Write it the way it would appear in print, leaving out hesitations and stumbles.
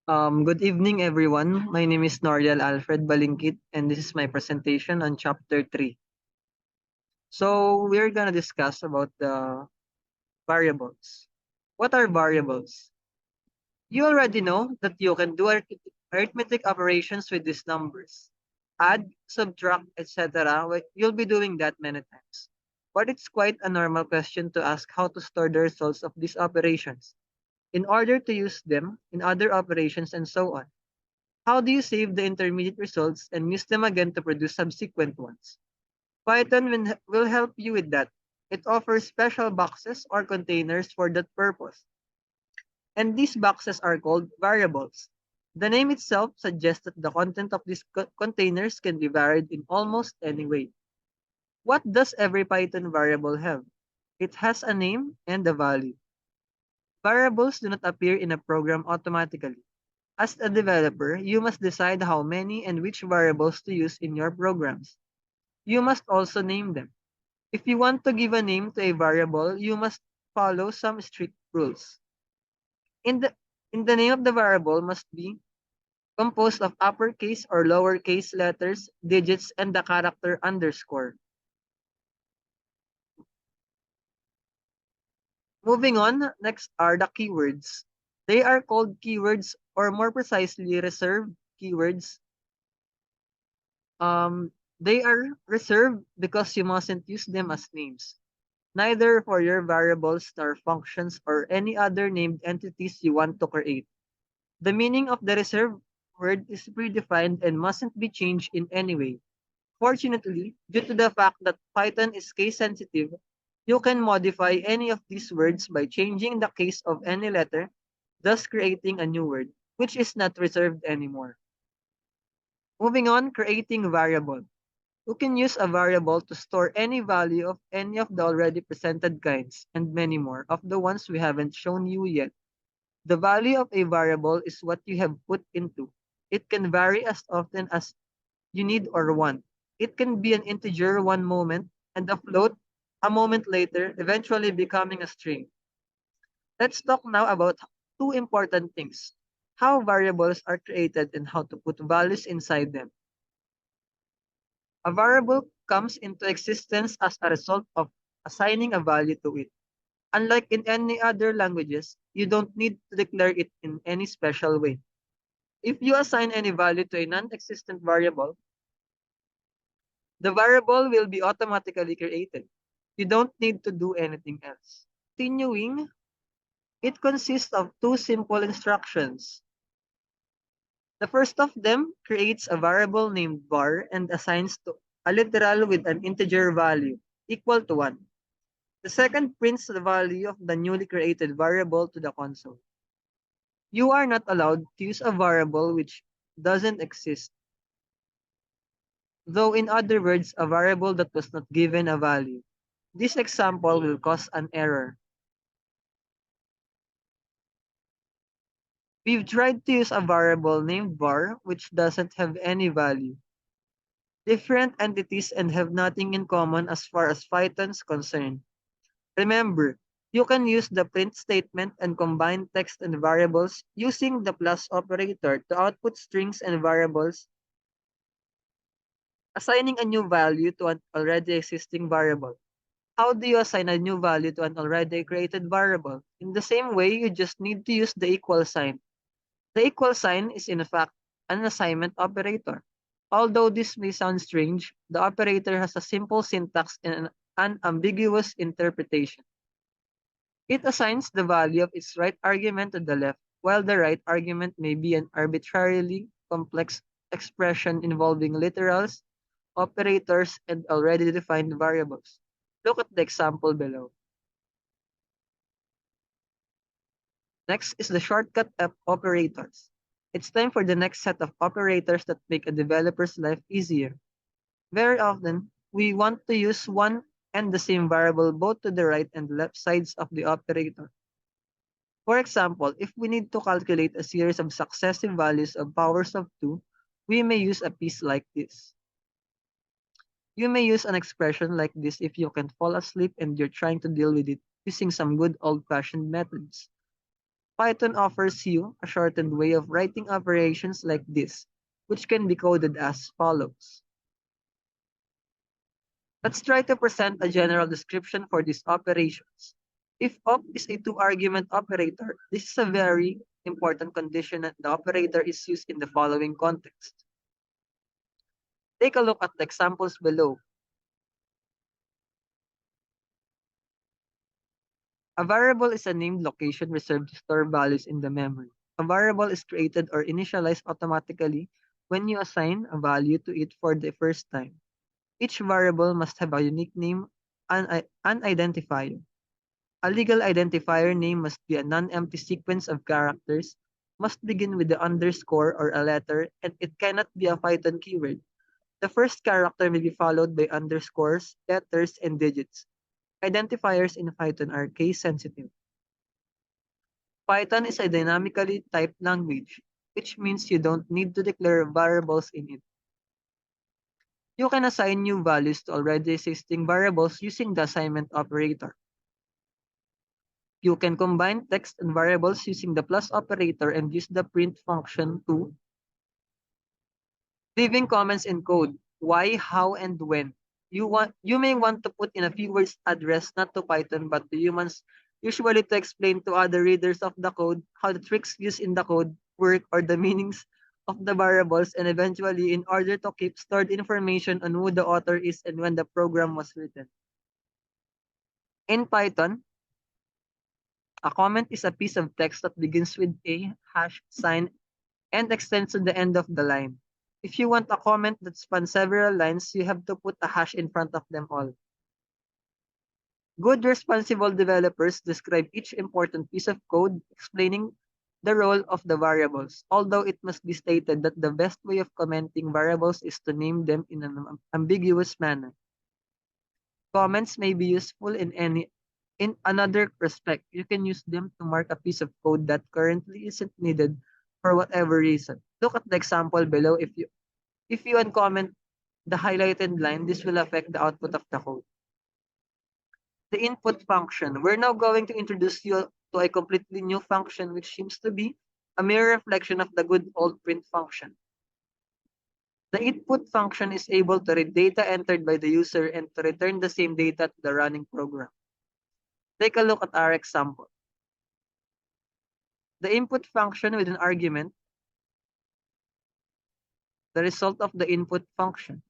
Good evening, everyone. My name is Norielle Alfred Balinquit, and this is my presentation on Chapter 3. So, we're going to discuss about the variables. What are variables? You already know that you can do arithmetic operations with these numbers. Add, subtract, etc. You'll be doing that many times. But it's quite a normal question to ask how to store the results of these operations in order to use them in other operations and so on. How do you save the intermediate results and use them again to produce subsequent ones? Python will help you with that. It offers special boxes or containers for that purpose. And these boxes are called variables. The name itself suggests that the content of these containers can be varied in almost any way. What does every Python variable have? It has a name and a value. Variables do not appear in a program automatically. As a developer, you must decide how many and which variables to use in your programs. You must also name them. If you want to give a name to a variable, you must follow some strict rules. In the in the name of the variable must be composed of uppercase or lowercase letters, digits, and the character underscore. Moving on, next are the keywords. They are called keywords, or more precisely reserved keywords. They are reserved because you mustn't use them as names, neither for your variables nor functions or any other named entities you want to create. The meaning of the reserved word is predefined and mustn't be changed in any way. Fortunately, due to the fact that Python is case sensitive, you can modify any of these words by changing the case of any letter, thus creating a new word, which is not reserved anymore. Moving on, creating variable. You can use a variable to store any value of any of the already presented kinds, and many more of the ones we haven't shown you yet. The value of a variable is what you have put into. It can vary as often as you need or want. It can be an integer one moment and a float a moment later, eventually becoming a string. Let's talk now about two important things: how variables are created and how to put values inside them. A variable comes into existence as a result of assigning a value to it. Unlike in any other languages, you don't need to declare it in any special way. If you assign any value to a non-existent variable, the variable will be automatically created. You don't need to do anything else. Continuing, it consists of two simple instructions. The first of them creates a variable named var and assigns to a literal with an integer value equal to 1. The second prints the value of the newly created variable to the console. You are not allowed to use a variable which doesn't exist, though in other words, a variable that was not given a value. This example will cause an error. We've tried to use a variable named var which doesn't have any value. Different entities and have nothing in common as far as Python's concerned. Remember, you can use the print statement and combine text and variables using the plus operator to output strings and variables, assigning a new value to an already existing variable. How do you assign a new value to an already created variable? In the same way, you just need to use the equal sign. The equal sign is in fact an assignment operator. Although this may sound strange, the operator has a simple syntax and an unambiguous interpretation. It assigns the value of its right argument to the left, while the right argument may be an arbitrarily complex expression involving literals, operators, and already defined variables. Look at the example below. Next is the shortcut operators. It's time for the next set of operators that make a developer's life easier. Very often, we want to use one and the same variable both to the right and left sides of the operator. For example, if we need to calculate a series of successive values of powers of 2, we may use a piece like this. You may use an expression like this if you can fall asleep and you're trying to deal with it using some good old-fashioned methods. Python offers you a shortened way of writing operations like this, which can be coded as follows. Let's try to present a general description for these operations. If op is a two-argument operator, this is a very important condition that the operator is used in the following context. Take a look at the examples below. A variable is a named location reserved to store values in the memory. A variable is created or initialized automatically when you assign a value to it for the first time. Each variable must have a unique name, an identifier. A legal identifier name must be a non-empty sequence of characters, must begin with the underscore or a letter, and it cannot be a Python keyword. The first character may be followed by underscores, letters, and digits. Identifiers in Python are case sensitive. Python is a dynamically typed language, which means you don't need to declare variables in it. You can assign new values to already existing variables using the assignment operator. You can combine text and variables using the plus operator and use the print function to leaving comments in code. Why, how, and when. You may want to put in a few words addressed not to Python but to humans, usually to explain to other readers of the code how the tricks used in the code work or the meanings of the variables, and eventually in order to keep stored information on who the author is and when the program was written. In Python, a comment is a piece of text that begins with a hash sign and extends to the end of the line. If you want a comment that spans several lines, you have to put a hash in front of them all. Good responsible developers describe each important piece of code, explaining the role of the variables, although it must be stated that the best way of commenting variables is to name them in an ambiguous manner. Comments may be useful in another respect. You can use them to mark a piece of code that currently isn't needed for whatever reason. Look at the example below. If you uncomment the highlighted line, this will affect the output of the code. The input function. We're now going to introduce you to a completely new function which seems to be a mere reflection of the good old print function. The input function is able to read data entered by the user and to return the same data to the running program. Take a look at our example. The input function with an argument, the result of the input function.